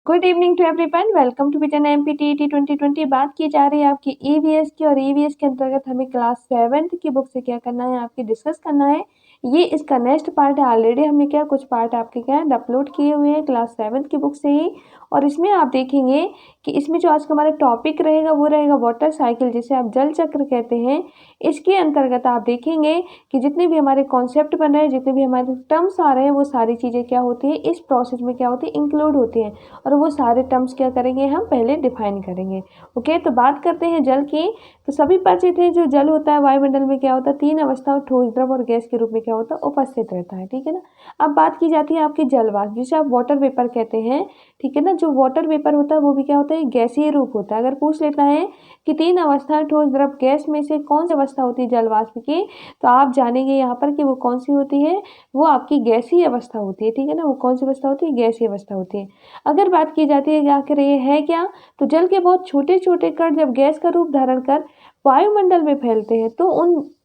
Good evening to everyone, welcome to vision MPTET 2020। बात की जा रही है आपकी ईवीएस की, और ईवीएस के अंतर्गत हमें क्लास 7th की बुक से क्या करना है, आपकी डिस्कस करना है। ये इसका नेक्स्ट पार्ट है। ऑलरेडी हमने क्या कुछ पार्ट आपके क्या है अपलोड किए हुए हैं क्लास 7th की बुक से ही। और इसमें आप देखेंगे कि इसमें जो आज का हमारा टॉपिक रहेगा वो रहेगा वाटर साइकिल, जिसे आप जल चक्र कहते हैं। इसके अंतर्गत आप देखेंगे कि जितने भी हमारे कॉन्सेप्ट बन रहे हैं, जितने भी हमारे टर्म्स आ रहे हैं, वो सारी चीज़ें क्या होती है इस प्रोसेस में क्या होती है इंक्लूड होती हैं। और वो सारे टर्म्स क्या करेंगे, हम पहले डिफाइन करेंगे। ओके, तो बात करते हैं जल की। तो सभी परिचित है, जो जल होता है वायुमंडल में क्या होता है, तीन अवस्थाओं ठोस, द्रव और गैस के रूप में क्या होता है उपस्थित रहता है। ठीक है ना। अब बात की जाती है आपके जलवाष्प, जिसे आप वाटर वेपर कहते हैं। ठीक है ना। जो वाटर वेपर होता है वो भी क्या होता है, गैसीय रूप होता है। अगर पूछ लेता है कि तीन अवस्था ठोस, द्रव, गैस में से कौन सी अवस्था होती है जलवाष्प की, तो आप जानेंगे यहाँ पर कि वो कौन सी होती है, वो आपकी गैसीय अवस्था होती है। ठीक है ना। वो कौन सी अवस्था होती है, गैसीय अवस्था होती है। अगर बात की जाती है कि आखिर ये है क्या, तो जल के बहुत छोटे छोटे कण जब गैस का रूप धारण कर वायुमंडल में फैलते हैं तो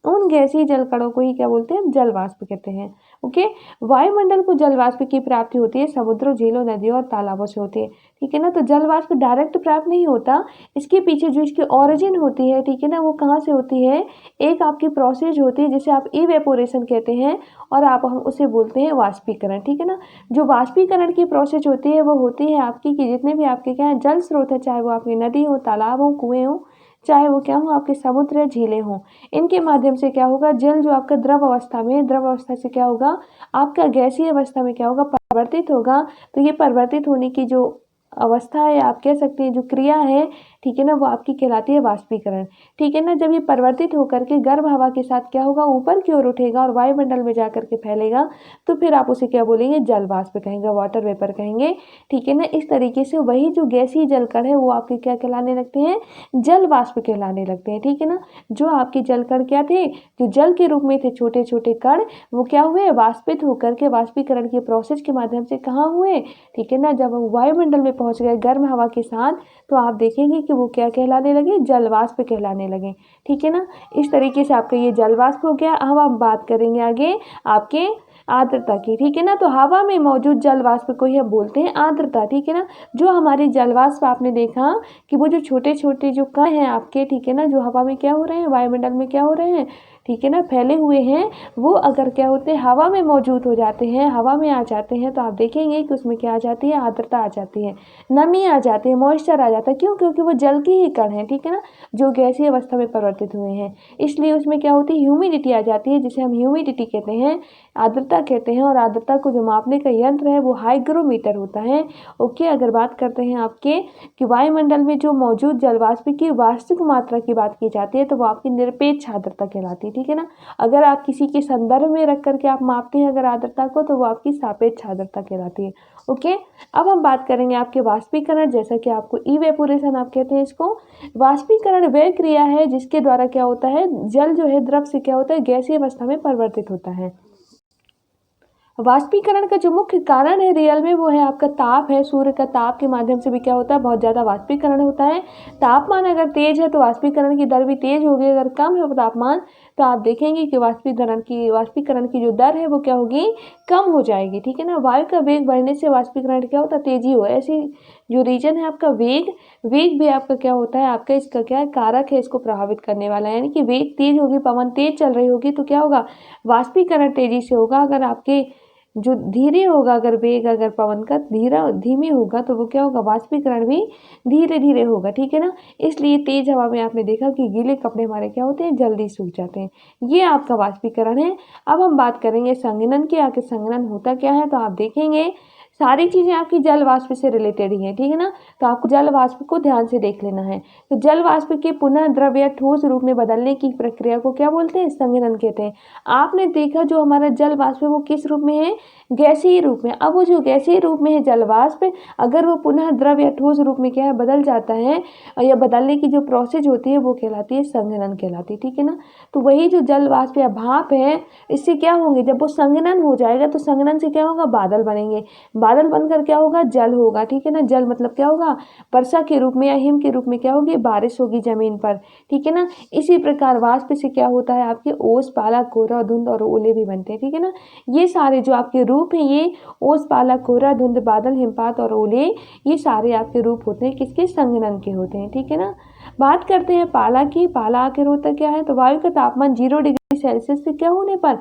उन गैसीय जल कणों को ही क्या बोलते हैं, जल वाष्प कहते हैं। ओके। वायुमंडल को जल वाष्प की प्राप्ति होती है समुद्रों, झीलों, नदियों और तालाबों से होती है। ठीक है ना। तो जल वाष्प डायरेक्ट प्राप्त नहीं होता, इसके पीछे जो इसकी ओरिजिन होती है, ठीक है ना, वो कहाँ से होती है, एक आपकी प्रोसेस होती है जिसे आप इवेपोरेशन कहते हैं, और हम उसे बोलते हैं वाष्पीकरण। ठीक है ना। जो वाष्पीकरण की प्रोसेस होती है वो होती है आपकी कि जितने भी आपके क्या है जल स्रोत है, चाहे वो आपकी नदी हो, तालाब हो, कुएं हो, चाहे वो क्या हो आपके समुद्र या झीलें हों, इनके माध्यम से क्या होगा, जल जो आपका द्रव अवस्था में है, द्रव अवस्था से क्या होगा, आपका गैसीय अवस्था में क्या होगा, परिवर्तित होगा। तो ये परिवर्तित होने की जो अवस्था है, आप कह सकते हैं जो क्रिया है, ठीक है ना, वो आपकी कहलाती है वाष्पीकरण। ठीक है ना। जब ये परिवर्तित होकर के गर्म हवा के साथ क्या होगा, ऊपर की ओर उठेगा और वायुमंडल में जाकर के फैलेगा, तो फिर आप उसे क्या बोलेंगे, जल वाष्प कहेंगे, वाटर वेपर कहेंगे। ठीक है ना। इस तरीके से वही जो गैसीय जल कण है वो आपके क्या कहलाने लगते हैं, जल वाष्प कहलाने लगते हैं। ठीक है ना। जो आपके जल कण क्या थे, जो जल के रूप में थे छोटे छोटे कण, वो क्या हुए, वाष्पित होकर के वाष्पीकरण की प्रोसेस के माध्यम से कहाँ हुए, ठीक है ना, जब हम वायुमंडल में पहुंच गए गर्म हवा के साथ, तो आप देखेंगे कि वो क्या कहलाने लगे, जल वाष्प कहलाने लगे। ठीक है ना। इस तरीके से आपका ये जल वाष्प हो गया। अब हम बात करेंगे आगे आपके आर्द्रता की। ठीक है ना। तो हवा में मौजूद जल वाष्प को ही हम बोलते हैं आर्द्रता। ठीक है ना। जो हमारी जल वाष्प आपने देखा कि वो जो छोटे छोटे जो कण हैं आपके, ठीक है ना, जो हवा में क्या हो रहे हैं, वायुमंडल में क्या हो रहे हैं, ठीक है ना, फैले हुए हैं, वो अगर क्या होते हैं हवा में मौजूद हो जाते हैं, हवा में आ जाते हैं, तो आप देखेंगे कि उसमें क्या आ जाती है, आर्द्रता आ जाती है, नमी आ जाती है, मॉइस्चर आ जाता है। क्यों? क्योंकि वो जल की ही कण है, ठीक है ना, जो गैसीय अवस्था में परिवर्तित हुए हैं। इसलिए उसमें क्या होती है, ह्यूमिडिटी आ जाती है, जिसे हम ह्यूमिडिटी कहते हैं, आर्द्रता कहते हैं। और आर्द्रता को जो मापने का यंत्र है वो हाइग्रोमीटर होता है। ओके। अगर बात करते हैं आपके कि वायुमंडल में जो मौजूद जलवाष्प की वास्तविक मात्रा की बात की जाती है, तो वो आपकी निरपेक्ष आर्द्रता कहलाती है। ठीक है ना। अगर आप किसी के संदर्भ में रख करके आप मापते हैं अगर आर्द्रता को, तो वो आपकी सापेक्ष आर्द्रता कहलाती है। ओके। अब हम बात करेंगे आपके वाष्पीकरण, जैसा कि आपको इवेपोरेशन आप कहते हैं इसको। वाष्पीकरण वह क्रिया है जिसके द्वारा क्या होता है, जल जो है द्रव से क्या होता है, गैसीय अवस्था में परिवर्तित होता है। वाष्पीकरण का जो मुख्य कारण है रियल में, वो है आपका ताप है। सूर्य का ताप के माध्यम से भी क्या होता है, बहुत ज़्यादा वाष्पीकरण होता है। तापमान अगर तेज है तो वाष्पीकरण की दर भी तेज होगी, अगर कम है तापमान तो आप देखेंगे कि वाष्पीकरण की जो दर है वो क्या होगी, कम हो जाएगी। ठीक है ना। वायु का वेग बढ़ने से वाष्पीकरण क्या होता है, तेजी हो। ऐसी जो रीजन है आपका वेग, वेग भी आपका क्या होता है, आपका इसका क्या है, कारक है इसको प्रभावित करने वाला। यानी कि वेग तेज होगी, पवन तेज चल रही होगी, तो क्या होगा, वाष्पीकरण तेजी से होगा। अगर आपके जो धीरे होगा, अगर वेग अगर पवन का धीमे होगा, तो वो क्या होगा, वाष्पीकरण भी धीरे धीरे होगा। ठीक है ना। इसलिए तेज हवा में आपने देखा कि गीले कपड़े हमारे क्या होते हैं, जल्दी सूख जाते हैं। ये आपका वाष्पीकरण है। अब हम बात करेंगे संघनन की। आखिर संघनन होता क्या है, तो आप देखेंगे सारी चीज़ें आपकी जल वाष्प से रिलेटेड ही हैं। ठीक है ना। तो आपको जल वाष्प को ध्यान से देख लेना है। तो जल वाष्प के पुनः द्रव या ठोस रूप में बदलने की प्रक्रिया को क्या बोलते हैं, संघनन कहते हैं। आपने देखा जो हमारा जल वाष्प है वो किस रूप में है, गैसीय रूप में। अब वो जो गैसीय रूप में है जल वाष्प, अगर वो पुनः द्रव या ठोस रूप में क्या है, बदल जाता है, या बदलने की जो प्रोसेस होती है वो कहलाती है संघनन कहलाती है। ठीक है ना। तो वही जो जल वाष्प या भाप है, इससे क्या होंगे, जब वो संघनन हो जाएगा तो संघनन से क्या होगा, बादल बनेंगे। बादल बनकर क्या होगा, जल होगा, ठीक है ना। जल मतलब क्या होगा, वर्षा के रूप में या हिम के रूप में क्या होगी, बारिश होगी जमीन पर, ठीक है ना। इसी प्रकार वाष्प से क्या होता है, आपके ओस, पाला, कोहरा, धुंध और ओले भी बनते हैं, ठीक है ना। ये सारे जो आपके रूप हैं, ये ओस, पाला, कोहरा, धुंध, बादल, हिमपात और ओले, ये सारे आपके रूप होते हैं किसके, संघनन के होते हैं, ठीक है ना। बात करते हैं पाला की। पाला आखिर होता क्या है, तो वायु का तापमान 0 डिग्री सेल्सियस से क्या होने पर,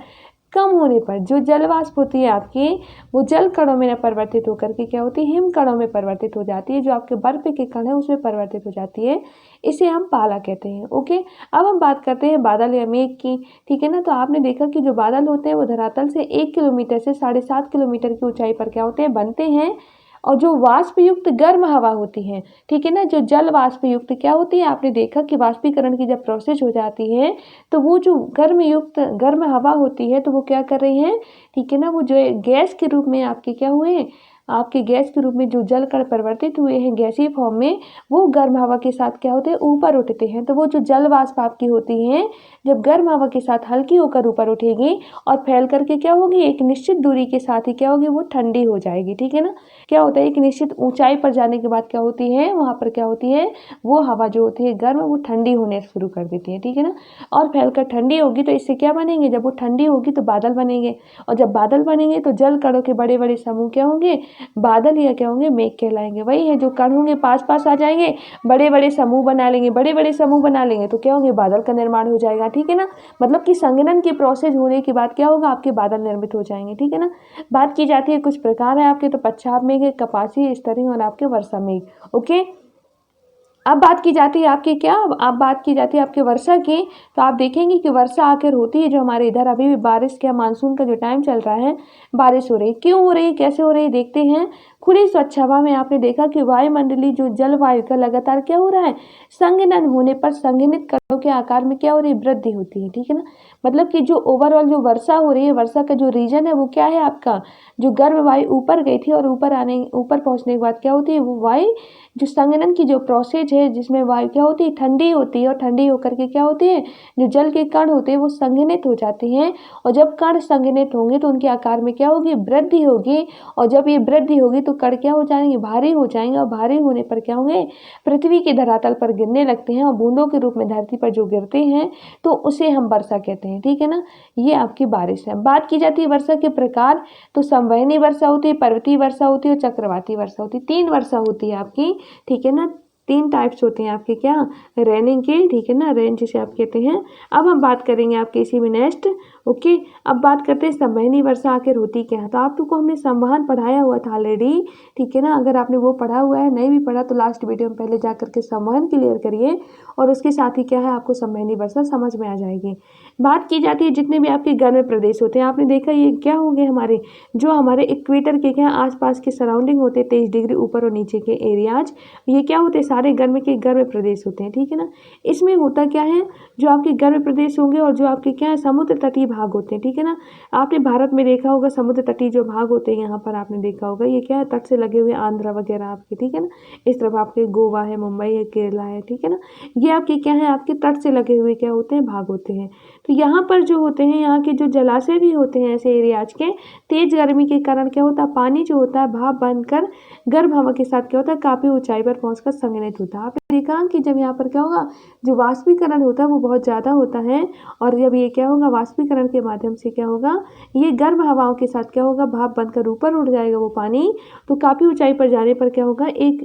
कम होने पर जो जल वाष्प होती है आपकी, वो जल कणों में परिवर्तित होकर के क्या होती है, हिम कणों में परिवर्तित हो जाती है, जो आपके बर्फ के कण है उसमें परिवर्तित हो जाती है, इसे हम पाला कहते हैं। ओके, अब हम बात करते हैं बादल या मेघ की, ठीक है ना। तो आपने देखा कि जो बादल होते हैं वो धरातल से 1 किलोमीटर से 7.5 किलोमीटर की ऊंचाई पर क्या होते हैं, बनते हैं। और जो वाष्प युक्त गर्म हवा होती है, ठीक है ना, जो जल वाष्प युक्त क्या होती है, आपने देखा कि वाष्पीकरण की जब प्रोसेस हो जाती है तो वो जो गर्म हवा होती है तो वो क्या कर रही है, ठीक है ना, वो जो गैस के रूप में आपके क्या हुए, आपके गैस के रूप में जो जल कण परिवर्तित हुए हैं गैसीय फॉर्म में, वो गर्म हवा के साथ क्या होते हैं, ऊपर उठते हैं। तो वो जो जल वाष्प आपकी होती है, जब गर्म हवा के साथ हल्की होकर ऊपर उठेगी और फैल करके क्या होगी, एक निश्चित दूरी के साथ ही क्या होगी, वो ठंडी हो जाएगी, ठीक है ना। क्या होता है, एक निश्चित ऊंचाई पर जाने के बाद क्या होती है, वहां पर क्या होती है, वो हवा जो होती है गर्म, वो ठंडी होने शुरू कर देती है, ठीक है ना। और फैलकर ठंडी होगी तो इससे क्या बनेंगे, जब वो ठंडी होगी तो बादल बनेंगे, और जब बादल बनेंगे तो जल कणों के बड़े बड़े समूह क्या होंगे, बादल या क्या होंगे, मेघ कहलाएंगे। वही है, जो कण होंगे पास पास आ जाएंगे, बड़े बड़े समूह बना लेंगे, बड़े बड़े समूह बना लेंगे तो क्या होंगे, बादल का निर्माण हो जाएगा, ठीक है ना। मतलब कि संघनन की प्रोसेस होने के बाद क्या होगा, आपके बादल निर्मित हो जाएंगे, ठीक है ना। बात की जाती है, कुछ प्रकार है आपके, तो पच्छाद मेघ, कपासी, स्तरी और आपके वर्षा मेघ। ओके, अब बात की जाती है आपकी क्या, अब बात की जाती है आपके वर्षा की। तो आप देखेंगे कि वर्षा आखिर होती है जो हमारे इधर अभी भी बारिश क्या, मानसून का जो टाइम चल रहा है, बारिश हो रही है। क्यों हो रही है, कैसे हो रही है, देखते हैं। खुली स्वच्छ हवा में आपने देखा कि वायुमंडलीय जो जलवायु का लगातार क्या हो रहा है, संघनन होने पर संघनित कणों के आकार में क्या हो रही है, वृद्धि होती है, ठीक है ना। मतलब कि जो ओवरऑल जो वर्षा हो रही है, वर्षा का जो रीजन है वो क्या है आपका, जो गर्म वायु ऊपर गई थी और ऊपर पहुंचने के बाद क्या होती है, वो वायु जो संघनन की जो प्रोसेस है, जिसमें वायु क्या होती है, ठंडी होती है, और ठंडी होकर के क्या होती है, जो जल के कण होते हैं वो संघनित हो जाते हैं। और जब कण संघनित होंगे तो उनके आकार में क्या होगी, वृद्धि होगी। और जब ये वृद्धि होगी तो कण क्या हो जाएंगे, भारी हो जाएंगे, और भारी होने पर क्या होंगे, पृथ्वी के धरातल पर गिरने लगते हैं, और बूंदों के रूप में धरती पर जो गिरते हैं तो उसे हम वर्षा कहते हैं, ठीक है ना। ये आपकी बारिश है। बात की जाती है वर्षा के प्रकार, तो संवहनी वर्षा होती है, पर्वतीय वर्षा होती है और चक्रवाती वर्षा होती है। 3 वर्षा होती है आपकी, ठीक है ना। 3 टाइप्स होते हैं आपके क्या, रेनिंग के, ठीक है ना, रेन जिसे आप कहते हैं। अब हम बात करेंगे आपके इसी में नेक्स्ट। ओके, अब बात करते हैं संवहनी वर्षा आखिर होती क्या है। तो आपको हमने संवहन पढ़ाया हुआ था ऑलरेडी, ठीक है ना। अगर आपने वो पढ़ा हुआ है, नहीं भी पढ़ा तो लास्ट वीडियो में पहले जा करके संवहन क्लियर करिए, और उसके साथ ही क्या है, आपको संवहनी वर्षा समझ में आ जाएगी। बात की जाती है जितने भी आपके गर्म प्रदेश होते हैं, आपने देखा ये क्या होंगे, हमारे जो हमारे इक्वेटर के क्या आसपास के सराउंडिंग होते हैं, 23 डिग्री ऊपर और नीचे के एरियाज, ये क्या होते हैं, सारे गर्म प्रदेश होते हैं, ठीक है ना। इसमें होता क्या है, जो आपके गर्म प्रदेश होंगे और जो आपके क्या है, समुद्र तटीय भाग होते हैं, ठीक है ना। आपने भारत में देखा होगा समुद्र तटीय जो भाग होते हैं, यहाँ पर आपने देखा होगा ये क्या है, तट से लगे हुए आंध्रा वगैरह आपके, ठीक है ना। इस तरफ आपके गोवा है, मुंबई है, केरला है, ठीक है ना। ये आपके क्या है, आपके तट से लगे हुए क्या होते हैं, भाग होते हैं। तो यहाँ पर जो होते हैं, यहाँ के जो जलाशय भी होते हैं ऐसे एरियाज के, तेज गर्मी के कारण क्या होता है, पानी जो होता है भाप बनकर गर्म हवा के साथ क्या होता है, काफी ऊंचाई पर पहुंचकर संघनित होता है। आपने देखा कि जब यहाँ पर क्या होगा, जो वाष्पीकरण होता है वो बहुत ज़्यादा होता है, और जब ये क्या होगा, वाष्पीकरण के माध्यम से क्या होगा, ये गर्म हवाओं के साथ क्या होगा, भाप बनकर ऊपर उड़ जाएगा वो पानी। तो काफ़ी ऊंचाई पर जाने पर क्या होगा, एक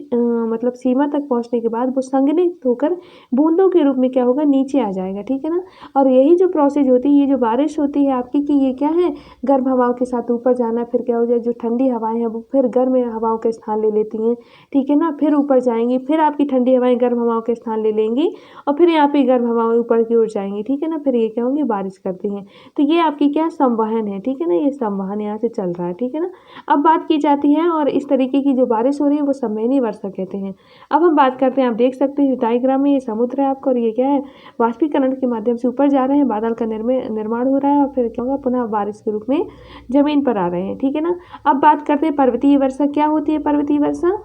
मतलब सीमा तक पहुंचने के बाद वो संघनित होकर बूंदों के रूप में क्या होगा, नीचे आ जाएगा, ठीक है ना। और यही जो प्रोसेस होती है, ये जो बारिश होती है आपकी, कि ये क्या है, गर्म हवाओं के साथ ऊपर जाना, फिर क्या हो जाए, जो ठंडी हवाएं हैं वो फिर गर्म हवाओं का स्थान ले लेती हैं, ठीक है ना। फिर ऊपर जाएंगी, फिर आपकी ठंडी हवाएं गर्म हवाओं के स्थान ले लेंगी, और फिर यहाँ पे गर्म हवाएं ऊपर की ओर जाएंगी, ठीक है ना। फिर ये क्या होंगी, बारिश करती हैं। तो ये आपकी क्या संवहन है, ठीक है ना, ये संवहन यहाँ से चल रहा है, ठीक है ना। अब बात की जाती है, और इस तरीके की जो बारिश हो रही है वो संवहनी वर्षा कहते हैं। अब हम बात करते हैं, आप देख सकते हैं डायग्राम में, ये समुद्र है आपका, और ये क्या है, वाष्पीकरण के माध्यम से ऊपर जा रहे हैं, बादल का निर्माण हो रहा है, और फिर क्या होगा, पुनः बारिश के रूप में जमीन पर आ रहे हैं, ठीक है ना। अब बात करते हैं पर्वतीय वर्षा क्या होती है। पर्वतीय वर्षा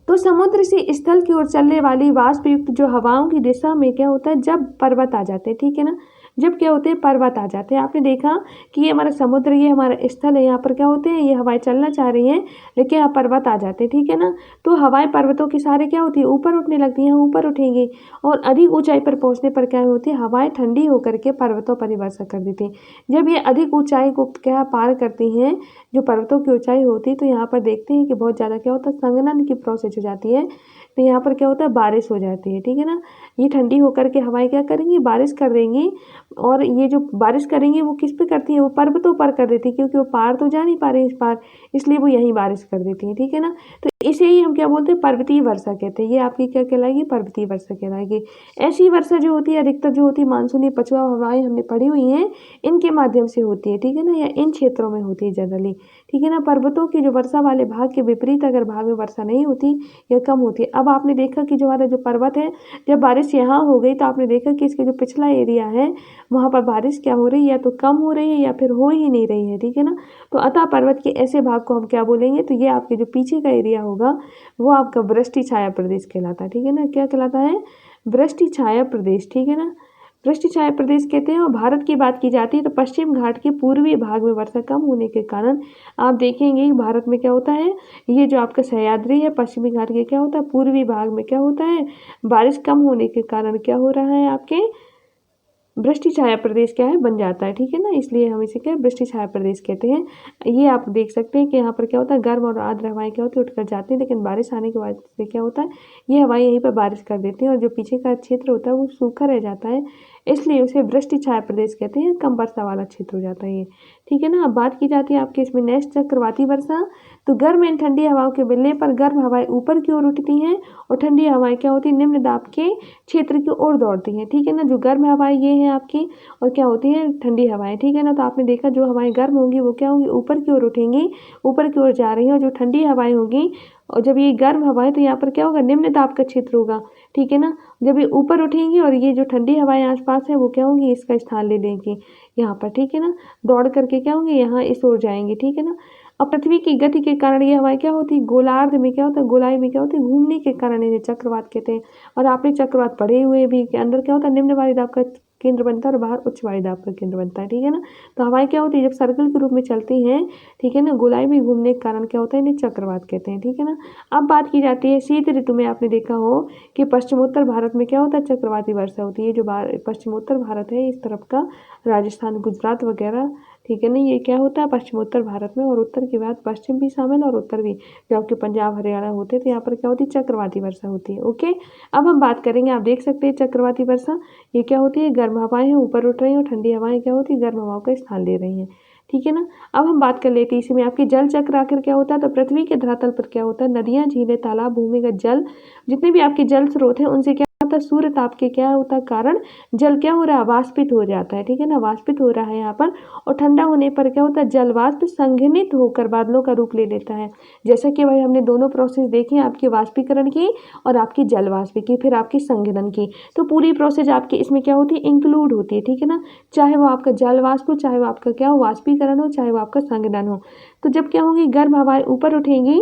तो समुद्र से स्थल की ओर चलने वाली वाष्प युक्त जो हवाओं की दिशा में क्या होता है, जब पर्वत आ जाते हैं, ठीक है ना। जब क्या होते हैं पर्वत आ जाते हैं। आपने देखा कि ये हमारा समुद्र, ये हमारा स्थल है, यहाँ पर क्या होते हैं, ये हवाएं चलना चाह रही हैं लेकिन यहाँ पर्वत आ जाते हैं, ठीक है ना। तो हवाएं पर्वतों के सहारे क्या होती है, ऊपर उठने लगती हैं, ऊपर उठेंगी और अधिक ऊंचाई पर पहुंचने पर क्या होती है, हवाएं ठंडी होकर के पर्वतों पर ही वर्षा कर देती हैं। जब ये अधिक ऊंचाई को क्या पार करती हैं, जो पर्वतों की ऊंचाई होती है, तो यहाँ पर देखते हैं कि बहुत ज़्यादा क्या होता है, संघनन की प्रोसेस हो जाती है। तो यहाँ पर क्या होता है, बारिश हो जाती है, ठीक है ना। ये ठंडी होकर के हवाएं क्या करेंगी, बारिश कर देंगी। और ये जो बारिश करेंगी वो किस पे करती है, वो पर्वतों पर कर देती है, क्योंकि वो पार तो जा नहीं पा रही इस पार, इसलिए वो यहीं बारिश कर देती है, ठीक है ना। तो इसे ही हम क्या बोलते हैं, पर्वतीय वर्षा कहते हैं। ये आपकी क्या कहलाएगी, पर्वतीय वर्षा कहलाएगी। ऐसी वर्षा जो होती है अधिकतर जो होती है मानसूनी पछुआ हवाएं हमने पढ़ी हुई हैं, इनके माध्यम से होती है, ठीक है ना, या इन क्षेत्रों में होती है जनरली, ठीक है ना। पर्वतों की जो वर्षा वाले भाग के विपरीत अगर भाग में वर्षा नहीं होती या कम होती है। अब आपने देखा कि जो हमारा जो पर्वत है, जब बारिश यहाँ हो गई तो आपने देखा कि इसके जो पिछला एरिया है वहाँ पर बारिश क्या हो रही है, या तो कम हो रही है या फिर हो ही नहीं रही है, ठीक है ना। तो अतः पर्वत के ऐसे भाग को हम क्या बोलेंगे, तो ये आपके जो पीछे का एरिया होगा वो आपका वृष्टि छाया प्रदेश कहलाता है, ठीक है ना। क्या कहलाता है, वृष्टि छाया प्रदेश, ठीक है ना, वृष्टि छाया प्रदेश कहते हैं। और भारत की बात की जाती है तो पश्चिम घाट के पूर्वी भाग में वर्षा कम होने के कारण आप देखेंगे कि भारत में क्या होता है, ये जो आपका सह्याद्री है पश्चिमी घाट के क्या होता है, पूर्वी भाग में क्या होता है, बारिश कम होने के कारण क्या हो रहा है, आपके वृष्टि छाया प्रदेश क्या है, बन जाता है, ठीक है ना। इसलिए हम इसे क्या वृष्टि छाया प्रदेश कहते हैं। ये आप देख सकते हैं कि यहाँ पर क्या होता है, गर्म और आर्द्र हवाएं क्या होती है, उठकर जाती हैं, लेकिन बारिश आने के बाद से क्या होता है, ये हवाएं यहीं पर बारिश कर देती हैं और जो पीछे का क्षेत्र होता है वो सूखा रह जाता है, इसलिए उसे वृष्टि छाया प्रदेश कहते हैं। कम वर्षा वाला क्षेत्र हो जाता है ये, ठीक है ना। अब बात की जाती है आपके इसमें नेक्स्ट चक्रवाती वर्षा। तो गर्म एंड ठंडी हवाओं के मिलने पर गर्म हवाएं ऊपर की ओर उठती हैं और ठंडी हवाएं क्या होती है, निम्न दाब के क्षेत्र की ओर दौड़ती हैं, ठीक है ना। जो गर्म हवाएं ये हैं आपकी, और क्या होती है, ठंडी हवाएं, ठीक है ना। तो आपने देखा जो हवाएं गर्म होंगी वो क्या होंगी, ऊपर की ओर उठेंगी, ऊपर की ओर जा रही हैं। और जो ठंडी हवाएं होंगी, और जब ये गर्म हवाएं, तो यहाँ पर क्या होगा, निम्न दाब का क्षेत्र होगा, ठीक है ना। जब ये ऊपर उठेंगी और ये जो ठंडी हवाएं आसपास है वो क्या होंगी, इसका स्थान ले लेंगी यहाँ पर, ठीक है ना। दौड़ करके क्या होंगी, यहाँ इस ओर जाएंगी, ठीक है ना। अब पृथ्वी की गति के कारण ये हवाएं क्या होती है, गोलार्ध में क्या होता है, गोलाई में क्या होती है, घूमने के कारण इन्हें चक्रवात कहते हैं। और आपने चक्रवात पढ़े हुए भी के अंदर क्या होता है, निम्न वायुदाब का केंद्र बनता है और बाहर उच्च वायुदाब का केंद्र बनता है, ठीक है ना। तो हवाएं क्या होती है, जब सर्कल के रूप में चलती हैं, ठीक है ना, गोलाई में घूमने के कारण क्या होता है, इन्हें चक्रवात कहते हैं, ठीक है ना। अब बात की जाती है शीत ऋतु में। आपने देखा हो कि पश्चिमोत्तर भारत में क्या होता है, चक्रवाती वर्षा होती है। जो पश्चिमोत्तर भारत है इस तरफ का, राजस्थान गुजरात वगैरह, ठीक है ना, ये क्या होता है पश्चिमोत्तर भारत में। और उत्तर के बाद पश्चिम भी शामिल और उत्तर भी, जो आपके पंजाब हरियाणा होते हैं, तो यहाँ पर क्या होती है, चक्रवाती वर्षा होती है, ओके। अब हम बात करेंगे, आप देख सकते हैं चक्रवाती वर्षा ये क्या होती है, गर्म हवाएं हैं ऊपर उठ रही हैं और ठंडी हवाएं क्या होती है, गर्म हवाओं का स्थान ले रही हैं, ठीक है ना। अब हम बात कर लेते हैं इसमें आपकी जल चक्र आखिर क्या होता है। तो पृथ्वी के धरातल पर क्या होता है, नदियां, झीलें, तालाब, भूमिगत जल, जितने भी आपके जल स्रोत हैं उनसे क्या होता है, सूर्य ताप के क्या होता है कारण जल क्या हो रहा है, वाष्पित हो जाता है, ठीक है ना, वाष्पित हो रहा है यहाँ पर। और ठंडा होने पर क्या होता है, जल वाष्प संघनित होकर बादलों का रूप ले लेता है। जैसा कि भाई हमने दोनों प्रोसेस देखी, आपकी वाष्पीकरण की और आपकी जल वाष्प की, फिर आपकी संघनन की। तो पूरी प्रोसेस आपकी इसमें क्या होती है, इंक्लूड होती है, ठीक है ना। चाहे वो आपका जल वाष्प हो, चाहे वो आपका क्या हो, वाष्पीकरण हो, चाहे वो आपका संघनन हो। तो जब क्या होगी, गर्म हवाएं ऊपर उठेंगी,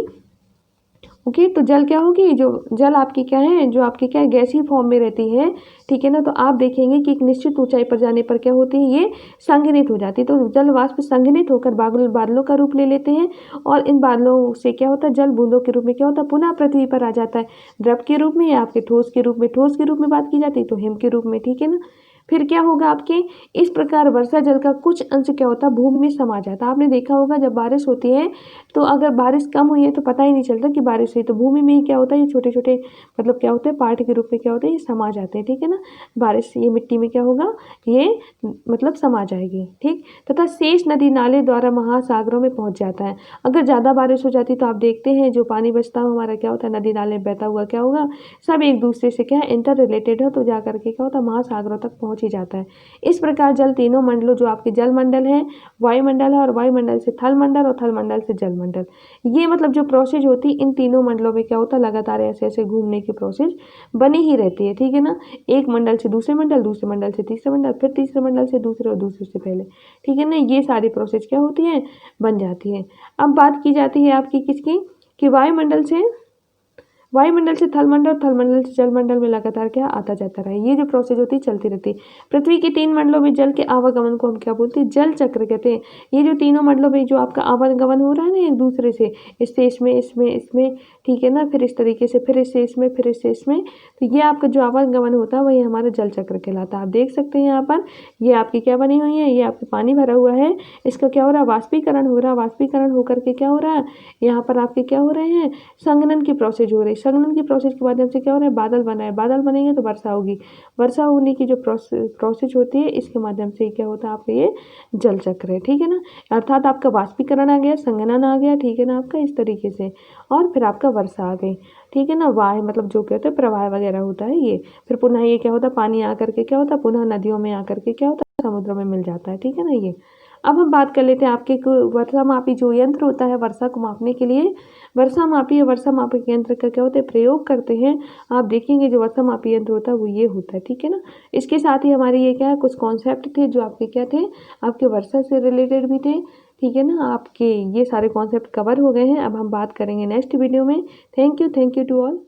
ओके, तो जल क्या होगी, जो जल आपकी क्या है, जो आपकी क्या है, गैसीय फॉर्म में रहती है, ठीक है ना। तो आप देखेंगे कि एक निश्चित ऊंचाई पर जाने पर क्या होती है, ये संघनित हो जाती है। तो जल वाष्प संघनित होकर बादलों का रूप ले लेते हैं और इन बादलों से क्या होता है, जल बूंदों के रूप में क्या होता है, पुनः पृथ्वी पर आ जाता है, द्रव के रूप में या आपके ठोस के रूप में। ठोस के रूप में बात की जाती है तो हिम के रूप में, ठीक है ना। फिर क्या होगा आपके, इस प्रकार वर्षा जल का कुछ अंश क्या होता है, भूमि में समा जाता है। आपने देखा होगा जब बारिश होती है तो अगर बारिश कम हुई है तो पता ही नहीं चलता कि बारिश हुई, तो भूमि में ही क्या होता है, ये छोटे छोटे मतलब क्या होते हैं, पार्ट के रूप में क्या होता है, ये समा जाते हैं, ठीक है ना। बारिश ये मिट्टी में क्या होगा, ये मतलब समा जाएगी, ठीक। तथा शेष नदी नाले द्वारा महासागरों में पहुंच जाता है। अगर ज़्यादा बारिश हो जाती तो आप देखते हैं जो पानी बचता हो हमारा क्या होता है, नदी नाले में बहता हुआ क्या होगा, सब एक दूसरे से क्या है, इंटर रिलेटेड है, तो जा करके क्या होता है, महासागरों तक पहुंच ही जाता है। इस प्रकार जल तीनों मंडलों, जो आपके जल मंडल है, वायुमंडल है, और वायुमंडल से थल मंडल और थल मंडल से जल मंडल, ये मतलब जो प्रोसेस होती है इन तीनों मंडलों में क्या होता है, लगातार ऐसे ऐसे घूमने की प्रोसेस बनी ही रहती है, ठीक है ना। एक मंडल से दूसरे मंडल, दूसरे मंडल से तीसरे मंडल, फिर तीसरे मंडल से दूसरे और दूसरे से पहले, ठीक है ना। ये सारी प्रोसेस क्या होती है, बन जाती है। अब बात की जाती है आपकी किसकी, कि वायुमंडल से वायुमंडल से थलमंडल और थलमंडल से जलमंडल में लगातार क्या आता जाता रहा। ये जो प्रोसेस होती है चलती रहती है। पृथ्वी के 3 मंडलों में जल के आवागमन को हम क्या बोलते हैं, जल चक्र कहते हैं। ये जो तीनों मंडलों में जो आपका आवागमन हो रहा है ना एक दूसरे से, इससे इसमें इसमें इसमें, ठीक है ना, फिर इस तरीके से, फिर इससे इसमें, फिर इससे इसमें, तो ये आपका जो आवागमन होता है वही हमारा जल चक्र कहलाता है। आप देख सकते हैं यहाँ पर ये आपकी क्या बनी हुई है, ये आपके पानी भरा हुआ है, इसका क्या हो रहा है, वाष्पीकरण हो रहा है। वाष्पीकरण होकर के क्या हो रहा है, यहाँ पर आपके क्या हो रहे हैं, संघनन की प्रोसेस हो रही है। संघनन की प्रोसेस के माध्यम से क्या हो रहा है, बादल बना है। बादल बनेंगे तो वर्षा होगी। वर्षा होने की जो प्रोसेस होती है इसके माध्यम से क्या होता है, आपका ये जल चक्र है, ठीक है ना। अर्थात आपका वाष्पीकरण आ गया, संघनन आ गया, ठीक है ना, आपका इस तरीके से, और फिर आपका वर्षा आ गई, ठीक है ना। वाह मतलब जो कहते हैं प्रवाह वगैरह होता है ये, फिर पुनः ये क्या होता है, पानी आकर के क्या होता है, पुनः नदियों में आकर के क्या होता है, समुद्र में मिल जाता है, ठीक है ना। ये अब हम बात कर लेते हैं आपके वर्षा मापी जो यंत्र होता है वर्षा को मापने के लिए, वर्षा मापी या वर्षा मापक यंत्र का क्या होता है, प्रयोग करते हैं। आप देखेंगे जो वर्षा मापी यंत्र होता है वो ये होता है, ठीक है ना। इसके साथ ही हमारे ये क्या है, कुछ कॉन्सेप्ट थे जो आपके क्या थे, आपके वर्षा से रिलेटेड भी थे, ठीक है ना। आपके ये सारे कॉन्सेप्ट कवर हो गए हैं। अब हम बात करेंगे नेक्स्ट वीडियो में। Thank you to all.